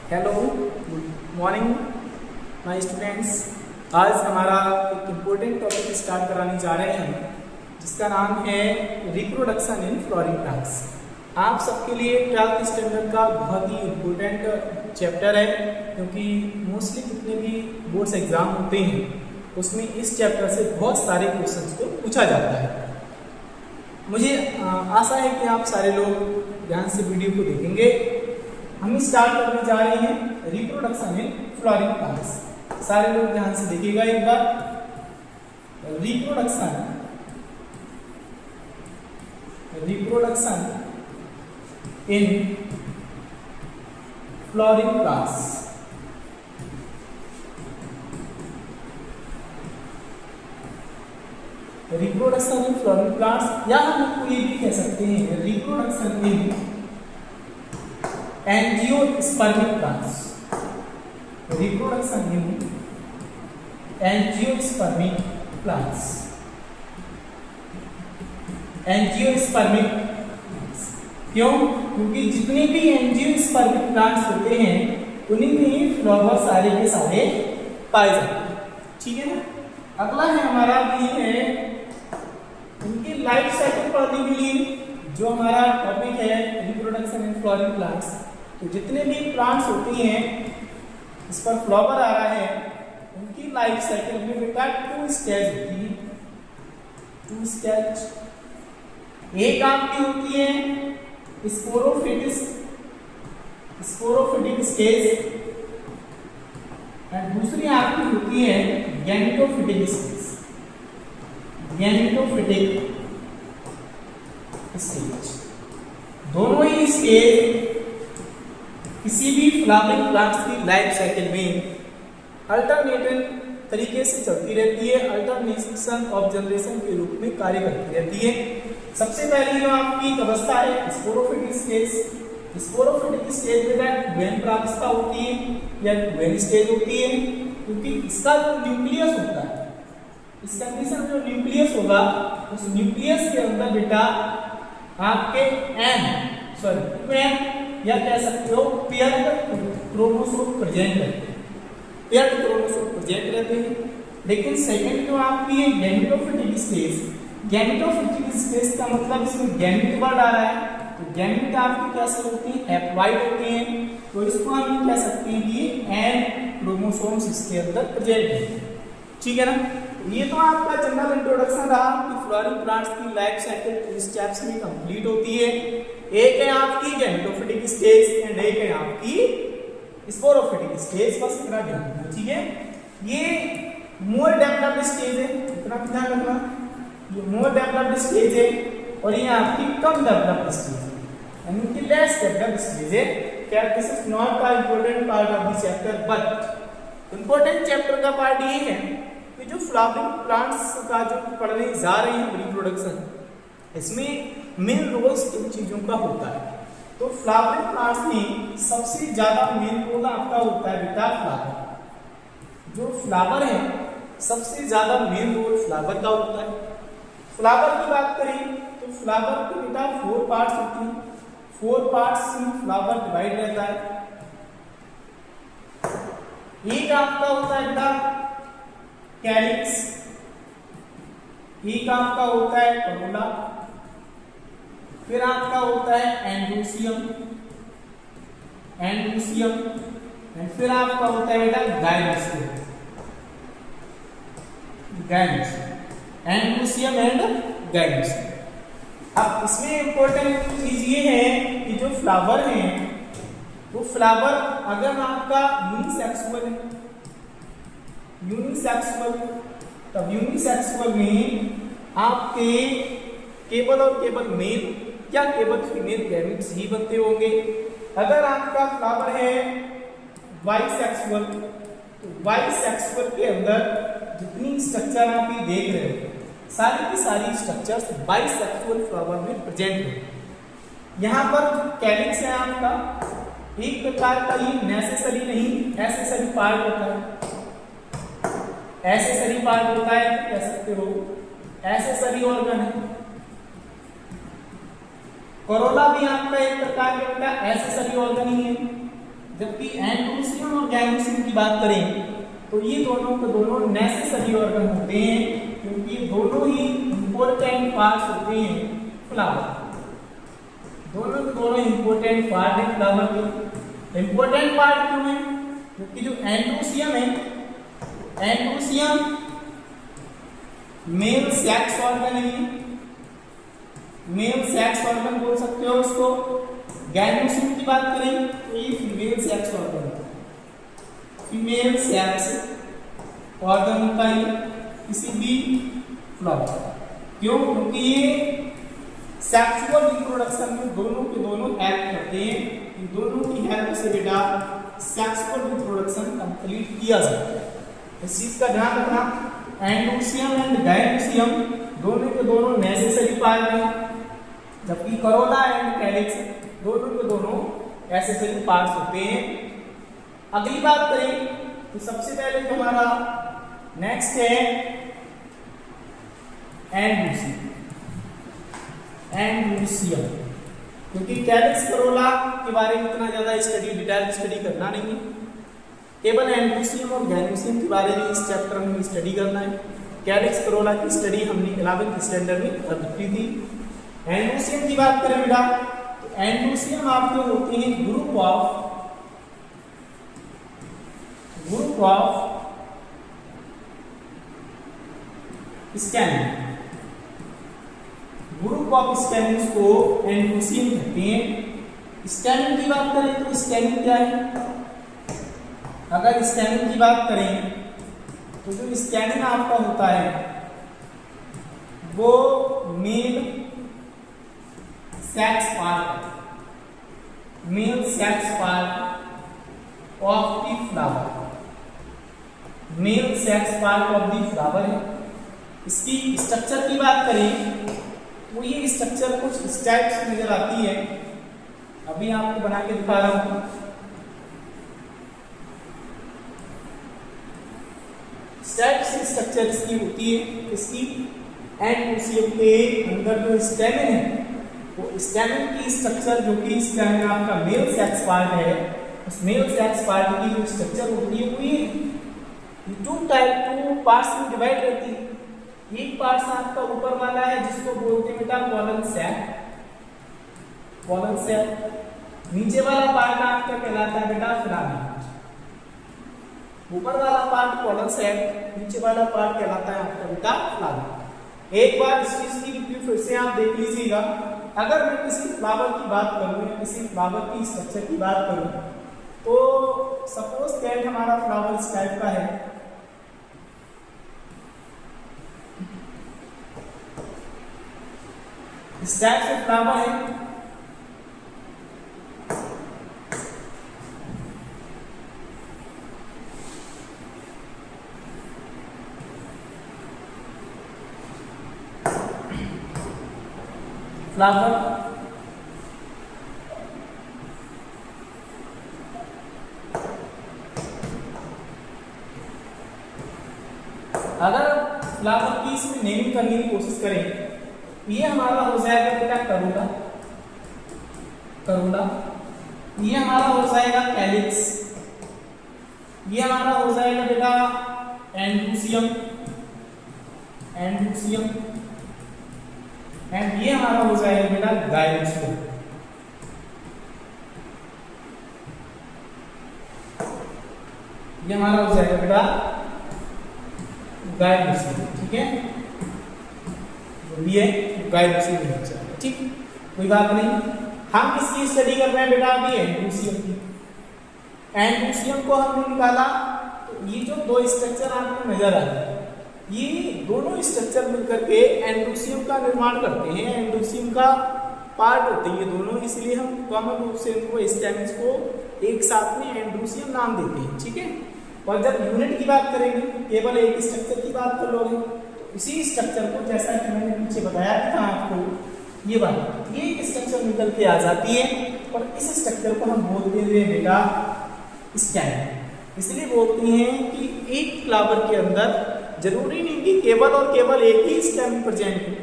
Hello, good morning my students. आज हमारा एक इम्पोर्टेंट टॉपिक स्टार्ट कराने जा रहे हैं जिसका नाम है रिप्रोडक्शन इन फ्लोरिंग प्लांट्स। आप सबके लिए 12th स्टैंडर्ड का बहुत ही इम्पोर्टेंट चैप्टर है, क्योंकि मोस्टली जितने भी बोर्ड्स एग्जाम होते हैं उसमें इस चैप्टर से बहुत सारे क्वेश्चंस को पूछा जाता है। मुझे आशा है कि आप सारे लोग ध्यान से वीडियो को देखेंगे। हम स्टार्ट करने जा रहे हैं रिप्रोडक्शन इन फ्लोरिंग प्लांट्स। सारे लोग ध्यान से देखिएगा एक बार। Reproduction in flowering plants. Reproduction in flowering plants, या हम इसको ये भी कह सकते हैं reproduction in angiospermic plants. Reproduction in angiospermic plants. Angiospermic क्यों? क्योंकि जितने भी एंजियोस्पर्मिक प्लांट्स होते हैं उन्हीं में ही फ्लावर सारे के सारे पाए जाते हैं। ठीक है ना। अगला है हमारा ये है उनकी लाइफ साइकिल पढ़ने के लिए जो हमारा टॉपिक है रिप्रोडक्शन इन फ्लोरिंग प्लांट्स। तो जितने भी प्लांट्स होती हैं इस पर फ्लावर आ रहा है उनकी लाइफ साइकिल में बेटा 2 स्टेज होती है। 2 स्टेज। एक आपकी होती है स्पोरोफिटिक स्टेज और दूसरी आपकी होती है गैमेटोफिटिक स्टेज। Gametophytic stage. दोनों ही स्टेज किसी भी फ्लावरिंग प्लांट्स की लाइफ साइकिल में अल्टरनेटिव तरीके से चलती रहती है, अल्टरनेशन ऑफ जनरेशन के रूप में कार्य करती रहती है। सबसे पहले जो आपकी अवस्था है स्पोरोफिटिक स्टेज। स्पोरोफिटिक स्टेज में वेन प्रावस्था होती है या वेन स्टेज होती है, क्योंकि इसका जो न्यूक्लियस होता है, इस कंडीशन में जो न्यूक्लियस होगा उस न्यूक्लियस के अंदर बेटा आपके या कह सकते हो पेयर्ड क्रोमोसोम प्रेजेंट रहते हैं। पेयर्ड क्रोमोसोम प्रेजेंट रहते हैं। लेकिन सेकंड जो आपकी है गैमेटोफिटिक स्टेज। गैमेटोफिटिक स्टेज का मतलब इसमें गैमेट वर्ड आ रहा है, तो गैमेट आपकी कैसे होती है? हैप्लॉइड होती है। तो इसको हम कह सकते हैं कि एन क्रोमोसोम्स इसके अंदर प्रेजेंट है। ठीक है ना। ये तो आपका जनरल इंट्रोडक्शन रहा कि फ्लोरिंग प्लांट्स की लाइफ साइकिल स्टेप्स में कंप्लीट होती है। एक है आपकी गैमेटोफिटिक स्टेज एंड एक है आपकी स्पोरोफिटिक स्टेज। बस इतना ध्यान रखना। ठीक है। ये मोर डेवलप्ड स्टेज है, इतना ध्यान रखना। ये मोर डेवलप्ड स्टेज है और ये आपकी कम डेवलप्ड स्टेज है, यानी कि लेस डेवलप्ड स्टेज है। क्या this is not the important part of the chapter, but important chapter का पार्ट ये है कि जो फ्लावरिंग प्लांट्स का जो पढ़ने जा रहे हैं रिप्रोडक्शन, इसमें मेन रोल्स किन चीजों का होता है। तो फ्लावरिंग प्लांट्स में सबसे ज्यादा मेन रोल आपका होता है बेटा फ्लावर। जो फ्लावर है सबसे ज्यादा मेन रोल फ्लावर का होता है। फ्लावर की बात करें तो फ्लावर के बेटा 4 पार्ट्स होती हैं। 4 पार्ट्स में फ्लावर डिवाइड रहता है। एक आपका होता है बेटा कैलिक्स, एक आपका होता है करोला, फिर आपका होता है एंड्रोसियम एंड फिर आपका होता है बेटा गाइनोसियम। Androecium and gynoecium. अब इसमें इंपॉर्टेंट चीज ये है कि जो फ्लावर है वो फ्लावर अगर आपका यूनिसेक्सुअल है, तब यूनिसेक्सुअल में आपके केवल और केवल मेल या केवल फीमेल गैमेट्स ही बनते होंगे। अगर आपका फ्लावर है बाइसेक्सुअल, तो बाइसेक्सुअल के अंदर जितनी स्ट्रक्चर आप ये देख रहे हो सारी की सारी स्ट्रक्चर्स बाइसेक्सुअल फ्लावर में प्रेजेंट है। यहाँ पर जो कैलिक्स है आपका एक प्रकार का ये नेसेसरी नहीं एसेसरी पार्ट होता है। एसेसरी पार्ट होता है, कह सकते हो एसेसरी ऑर्गन है। कोरोला भी आपका एक प्रकार का एसेसरी ऑर्गन ही है। जबकि एंड्रोसियम और गैनोसियम की बात करें तो ये दोनों के दोनों नेसेसरी ऑर्गन होते हैं, क्योंकि ये दोनों ही इंपॉर्टेंट पार्ट्स होते हैं फ्लावर। दोनों के दोनों इंपॉर्टेंट पार्ट है फ्लावर के। इंपॉर्टेंट पार्ट क्यों है? क्योंकि जो एंड्रोसियम है, एंड्रोसियम मेल सेक्स ऑर्गन है, मेल सेक्स ऑर्गन बोल सकते हो उसको। गैनोसियम की बात करें तो ये फीमेल सेक्स ऑर्गन होता है, फीमेल सेक्स ऑर्गन होता है किसी भी फ्लावर। क्यों? क्योंकि ये सेक्सुअल रिप्रोडक्शन में दोनों के दोनों हेल्प करते हैं। इन दोनों की हेल्प से बेटा सेक्सुअल रिप्रोडक्शन कंप्लीट किया जाता है। इस चीज का ध्यान रखना। एंड्रोसियम एंड गैनोसियम दोनों के दोनों नेसेसरी पार्ट हैं, जबकि करोला एंड कैलिक्स दोनों के दोनों एसेसरी पार्ट्स होते हैं। अगली बात करें तो सबसे पहले तो हमारा नेक्स्ट है एंड्रोसियम। एंड्रोसियम क्योंकि कैलिक्स करोला के बारे में इतना ज्यादा स्टडी, डिटेल स्टडी करना नहीं है, केवल एंड्रोसियम और गैनोसियम के बारे में इस चैप्टर में स्टडी करना है। कैलिक्स करोला की स्टडी हमने 11th स्टैंडर्ड में कर की थी। एंड्रोसियम की बात करें बेटा तो एंड्रोसियम आपके होते हैं group of stem. Group of stems को एंड्रोसियम कहते हैं। स्टेम की बात करें तो स्टेम क्या है? अगर स्टेम की बात करें तो जो स्टेम आपका होता है वो male sex part, male sex part of the flower, male sex part of the flower है। इसकी स्ट्रक्चर की बात करें तो ये स्ट्रक्चर कुछ इस टाइप से नजर आती है। अभी आपको बना के दिखा रहा हूं। स्ट्रक्चर इसकी होती है। इसकी एंड्रोसियम के अंदर जो स्टेमन है वो स्टेमन की स्ट्रक्चर, जो कि स्टेमन आपका मेल सेक्स पार्ट है, उस मेल सेक्स पार्ट की जो स्ट्रक्चर होती है वो ये टू पार्ट्स में डिवाइड रहती है। एक पार्ट आपका ऊपर वाला है जिसको बोलते हैं बेटा पोलन सैक, पोलन सैक। नीचे वाला पार्ट आपका कहलाता है बेटा फिलामेंट। ऊपर वाला पार्ट पोलन सैक, नीचे वाला पार्ट कहलाता है आपका बेटा फिलामेंट। एक बार इस चीज की रिव्यू फिर से आप देख लीजिएगा। अगर मैं किसी फ्लावर की बात करूं या किसी फ्लावर की स्ट्रक्चर की बात करूं तो सपोज दैट हमारा फ्लावर इस टाइप का है। इस टाइप से फ्लावर है। फ्लावर अगर फ्लावर की इसमें नेमिंग करने की कोशिश करें, ये हमारा हो जाएगा बेटा करोला, करोला। ये हमारा हो जाएगा कैलिक्स, ये हमारा हो जाएगा बेटा एंड्रोसियम, एंड्रोसियम। एंड ये हमारा हो जाएगा बेटा गाइनोसियम। ये हमारा हो जाएगा बेटा गाइनोसियम। ठीक है, जो भी है गाइनोसियम हो जाएगा। ठीक, कोई बात नहीं। हम किसकी स्टडी कर रहे हैं बेटा? अभी एंड्रोसियम की। एंड्रोसियम को हमने निकाला तो ये जो दो स्ट्रक्चर आपको नजर आ रहे हैं, ये दोनों स्ट्रक्चर मिलकर के एंड्रोसियम का निर्माण करते हैं, एंड्रोसियम का पार्ट होते हैं ये दोनों। इसलिए हम कॉमन रूप से इनको स्टेम्स को एक साथ में एंड्रोसियम नाम देते हैं। ठीक है, और जब यूनिट की बात करेंगे, केवल एक स्ट्रक्चर की बात कर लोगे तो इसी स्ट्रक्चर को, जैसा कि मैंने पीछे बताया था आपको, ये बात ये एक स्ट्रक्चर निकल के आ जाती है और इस स्ट्रक्चर को हम बोलते हैं बेटा स्टेम। इसलिए बोलते हैं कि एक फ्लावर के अंदर जरूरी नहीं कि केवल और केवल एक ही स्टेम प्रेजेंट हो,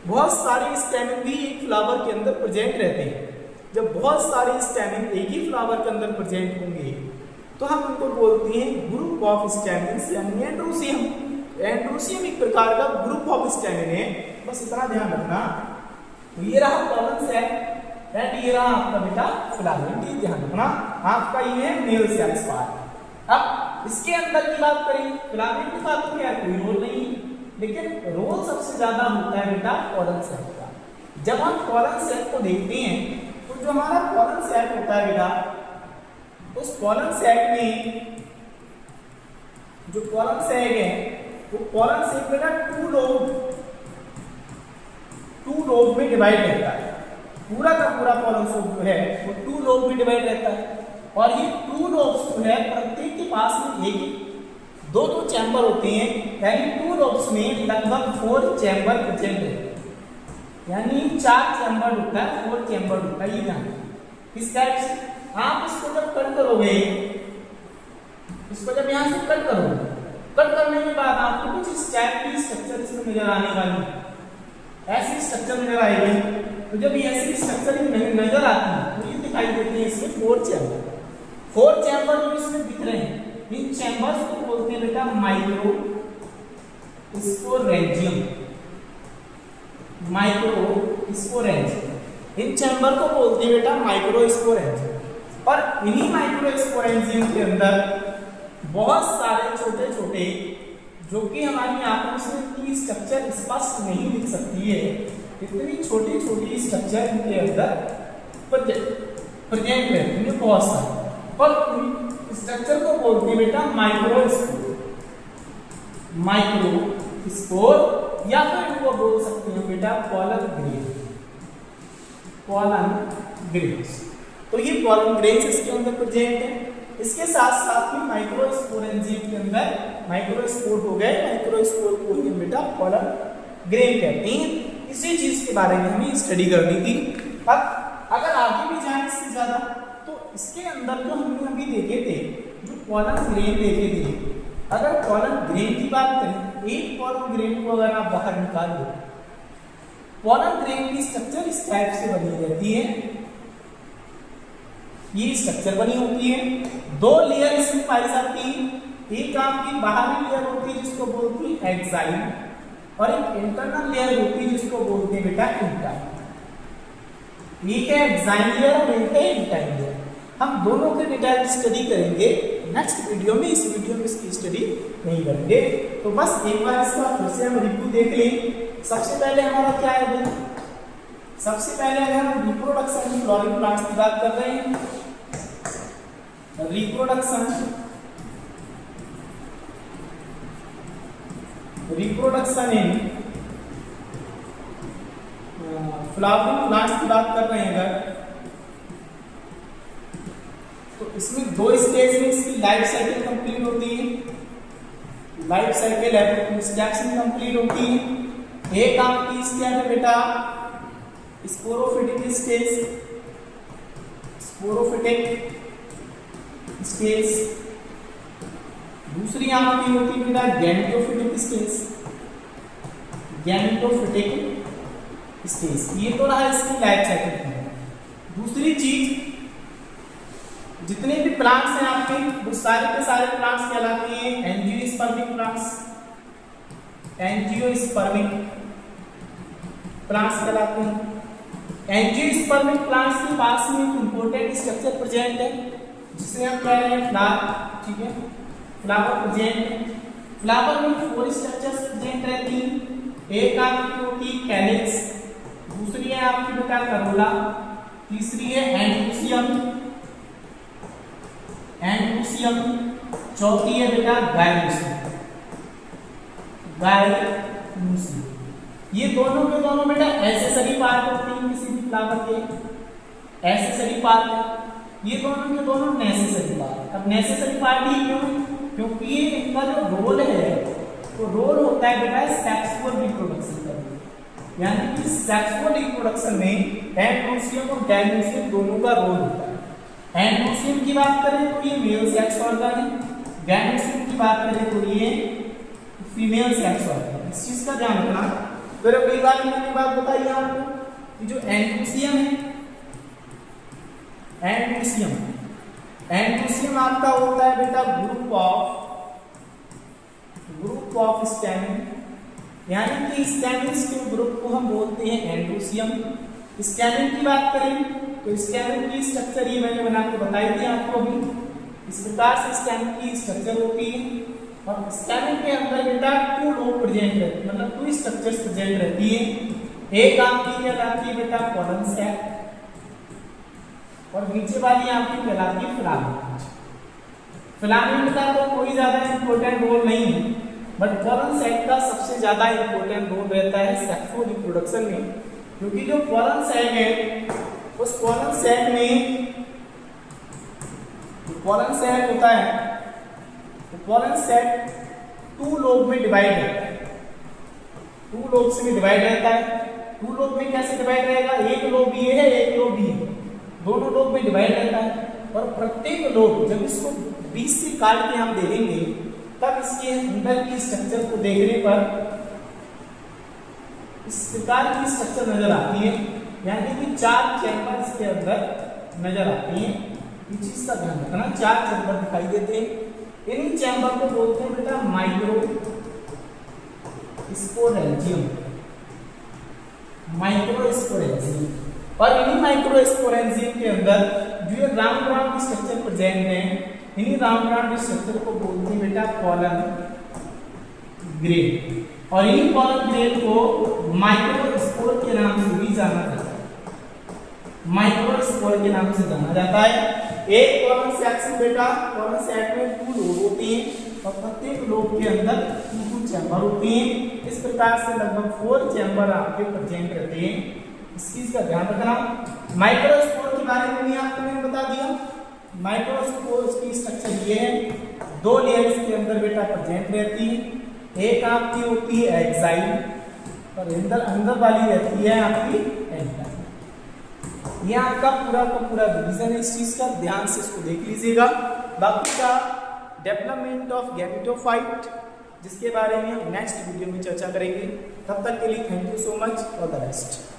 बहुत सारे स्टेम भी एक फ्लावर के अंदर प्रेजेंट रहते हैं। जब बहुत सारे स्टैमिन एक ही फ्लावर के अंदर प्रेजेंट होंगे तो हम उनको बोलते हैं ग्रुप ऑफ स्टैमिन्स यानी एंड्रोसियम। एंड्रोसियम एक प्रकार का ग्रुप ऑफ स्टैमिन है, बस इतना ध्यान रखना। तो ये रहा कॉलन सेल एंड ये रहा आपका बेटा फिलामेंट, ये ध्यान रखना। आपका ये है मेल सेल्स पार्ट। अब इसके अंदर की बात करें, फिलामेंट का तो क्या कोई रोल नहीं, लेकिन रोल सबसे ज्यादा होता है बेटा कॉलन सेल का। जब हम कॉलन सेल को देखते हैं तो जो हमारा कॉलन सेल होता है बेटा, उस कॉलन सेल में जो कॉलन सेल है वो कॉलन सेल बेटा टू लोब में डिवाइड रहता है। पूरा का पूरा कॉलन सेल जो है वो 2 लोब में डिवाइड रहता है और ये 2 लोब्स जो है प्रत्येक के पास में एक दो चैम्बर होते हैं, यानी 2 लोब्स में लगभग 4 चैम्बर प्रेजेंट रहते हैं, यानी 4 चैम्बर होता है, 4 चैम्बर होता है। ये ध्यान इस टाइप से आप इसको जब कट करोगे, इसको जब यहाँ से कट करोगे, कट करने के बाद आपको कुछ इस टाइप की स्ट्रक्चर इसमें नजर आने वाली, ऐसी स्ट्रक्चर नजर आएगी। तो जब ये ऐसी स्ट्रक्चर नजर आती है तो ये दिखाई देते हैं इसमें 4 चैम्बर। 4 चैम्बर जो इसमें दिख रहे हैं, इन चैम्बर्स को बोलते हैं बेटा माइक्रो स्पोरेंजियम। माइक्रो स्पोरेंजियम, इन चैम्बर को बोलते हैं बेटा माइक्रो स्पोरेंजियम। और इन्हीं माइक्रो स्पोरेंजियम के अंदर बहुत सारे छोटे छोटे, जो कि हमारी आंखों से इतनी स्ट्रक्चर स्पष्ट नहीं दिख सकती है, इतनी छोटी छोटी स्ट्रक्चर इनके अंदर प्रेजेंट रहती है बहुत सारे, पर स्ट्रक्चर को बोलते हैं बेटा माइक्रोस्पोर या फिर इनको बोल सकते हैं बेटा कॉलन ग्रेन्स। तो ये कॉलन ग्रेन्स इसके अंदर प्रेजेंट है। इसके साथ साथ ही माइक्रोस्पोरेंजियम के अंदर माइक्रोस्पोर हो गए, माइक्रोस्पोर को ही बेटा कॉलन ग्रेन कहते हैं। इसी चीज के बारे में हमें स्टडी करनी थी। अब अगर आगे भी जाए इससे ज्यादा तो इसके अंदर जो हमने अभी देखे थे, जो कॉलन ग्रेन देखे थे, अगर कॉलन ग्रेन की बात करें, एक कॉलन ग्रेन को अगर आप बाहर निकाल दो, कॉलन ग्रेन की स्ट्रक्चर इस टाइप से बनी रहती है। ये स्ट्रक्चर बनी होती है, 2 लेयर इसमें पाई जाती है। एक आपकी बाहरी लेयर होती है जिसको बोलते हैं एक्साइन, और एक इंटरनल लेयर होती है जिसको बोलते हैं बेटा इंटाइन। एक है एक्साइन लेयर और एक है इंटाइन लेयर। हम दोनों के डिटेल स्टडी करेंगे नेक्स्ट वीडियो में, इस वीडियो में इसकी स्टडी नहीं करेंगे। तो बस एक बार इसका फिर से हम रिव्यू देख लें। सबसे पहले हमारा क्या है, सबसे पहले अगर हम रिप्रोडक्शन इन फ्लोरिंग प्लांट्स की बात कर रहे हैं, रिप्रोडक्शन इन फ्लावरिंग प्लांट्स की बात कर रहे हैं अगर, तो इसमें 2 स्टेज में इसकी लाइफ साइकिल कंप्लीट होती है। लाइफ साइकिल स्टेप्स में कंप्लीट होती है। एक आपकी स्टेज है बेटा स्पोरोफिटिक स्टेज, दूसरी आपकी होती है बेटा गैमेटोफिटिक स्टेज। ये तो रहा इसकी लाइफ साइकिल। दूसरी चीज, जितने भी प्लांट्स हैं आपके, वो सारे के सारे प्लांट्स कहलाते हैं एंजियोस्पर्मिक प्लांट्स कहलाते हैं। एंजियोस्पर्मिक प्लांट्स के पास में एक इंपॉर्टेंट स्ट्रक्चर प्रेजेंट है जिसे हम कह रहे हैं फ्लावर। ठीक है, फ्लावर प्रेजेंट है। फ्लावर में 4 स्ट्रक्चर्स प्रेजेंट रहती हैं। एक आपकी होती है कैलिक्स, दूसरी है आपकी बेटा करोला, तीसरी है एंड्रोसियम, चौथी है बेटा गायनोसियम। ये दोनों के दोनों बेटा एसेसरी पार्ट होते हैं किसी भी फ्लावर के, एसेसरी पार्ट है। ये दोनों के दोनों नेसेसरी पार्ट। अब नेसेसरी पार्ट ही क्यों? क्योंकि ये इनका जो रोल है तो रोल होता है बेटा सेक्सुअल रिप्रोडक्शन का, यानी कि सेक्सुअल रिप्रोडक्शन में एंड्रोसियम और गायनोसियम दोनों का रोल होता है। एंड्रोसियम की बात करें तो ये मेल सेक्स ऑर्गन है, गायनोसियम की बात करें तो ये फीमेल सेक्स ऑर्गन। इस चीज का ध्यान रखना। फिर कई बार मैंने बात बताई आपको कि जो एंड्रोसियम है एंड्रोसियम। एंड्रोसियम आपका होता है बेटा ग्रुप ऑफ स्टैमेन, यानी कि स्टैमेन्स के ग्रुप को हम बोलते हैं एंड्रोसियम। स्टैमेन की बात करें तो स्टैमेन की स्ट्रक्चर ये मैंने बना के बताई थी आपको अभी। इस प्रकार से स्टैमेन की स्ट्रक्चर होती है और स्टैमेन के अंदर बेटा 2 लोब प्रेजेंट रहते हैं, मतलब 2 स्ट्रक्चर्स प्रेजेंट रहती है। एक आपकी कहलाती है बेटा पोलन सैक और नीचे वाली आपकी कहलाती है फिलामेंट। फिलामेंट का तो कोई ज्यादा इंपॉर्टेंट रोल नहीं है, बट पोलन सैक का सबसे ज्यादा इंपॉर्टेंट रोल रहता है सेक्सुअल रिप्रोडक्शन में, क्योंकि जो पोलन सैक है उस पोलन सैक में पोलन सैक होता है, तो पोलन सैक 2 लोब में डिवाइड रहता है, 2 लोब से डिवाइड रहता है। 2 लोब में कैसे डिवाइड रहेगा, एक लोब ये है एक लोब ये है, दोनों लोब में डिवाइड रहता है। और प्रत्येक लोब जब इसको बीच से काट के हम देखेंगे तब इसके अंदर की स्ट्रक्चर को देखने पर इस प्रकार की स्ट्रक्चर नजर आती है, यानी कि 4 चैम्बर इसके अंदर नजर आती है। इस चीज का ध्यान रखना, 4 चैम्बर दिखाई देते हैं। इन चैम्बर को बोलते हैं बेटा माइक्रो स्पोरेंजियम, माइक्रो स्पोरेंजियम। और इन्हीं माइक्रो स्पोरेंजियम के अंदर जो राउंड राउंड स्ट्रक्चर प्रेजेंट है, इन्हीं राउंड राउंड स्ट्रक्चर को बोलते हैं बेटा पोलन ग्रेड। और इन्हीं पोलन ग्रेड को माइक्रो स्पोर के नाम से भी जाना जाता है, माइक्रो स्पोर के नाम से जाना जाता है। एक पोलन सेक्शन बेटा, पोलन सेक में 2 लोब होते हैं और प्रत्येक लोब के अंदर 2 चैम्बर होते हैं। इस प्रकार से लगभग 4 चैम्बर आपके प्रेजेंट रहते हैं। इस चीज का ध्यान रखना। माइक्रोस्पोर के बारे में भी आपको मैंने बता दिया। माइक्रोस्पोर की स्ट्रक्चर ये है, 2 लेयर इसके अंदर बेटा प्रेजेंट रहती है। एक आपकी होती है एक्साइल और अंदर वाली रहती है आपकी एंटाइल। ये आपका पूरा का पूरा डिवीजन है इस चीज का, ध्यान से इसको देख लीजिएगा। बाकी का डेवलपमेंट ऑफ गैमेटोफाइट, जिसके बारे में हम नेक्स्ट वीडियो में चर्चा करेंगे। तब तक के लिए thank you so much, all the best.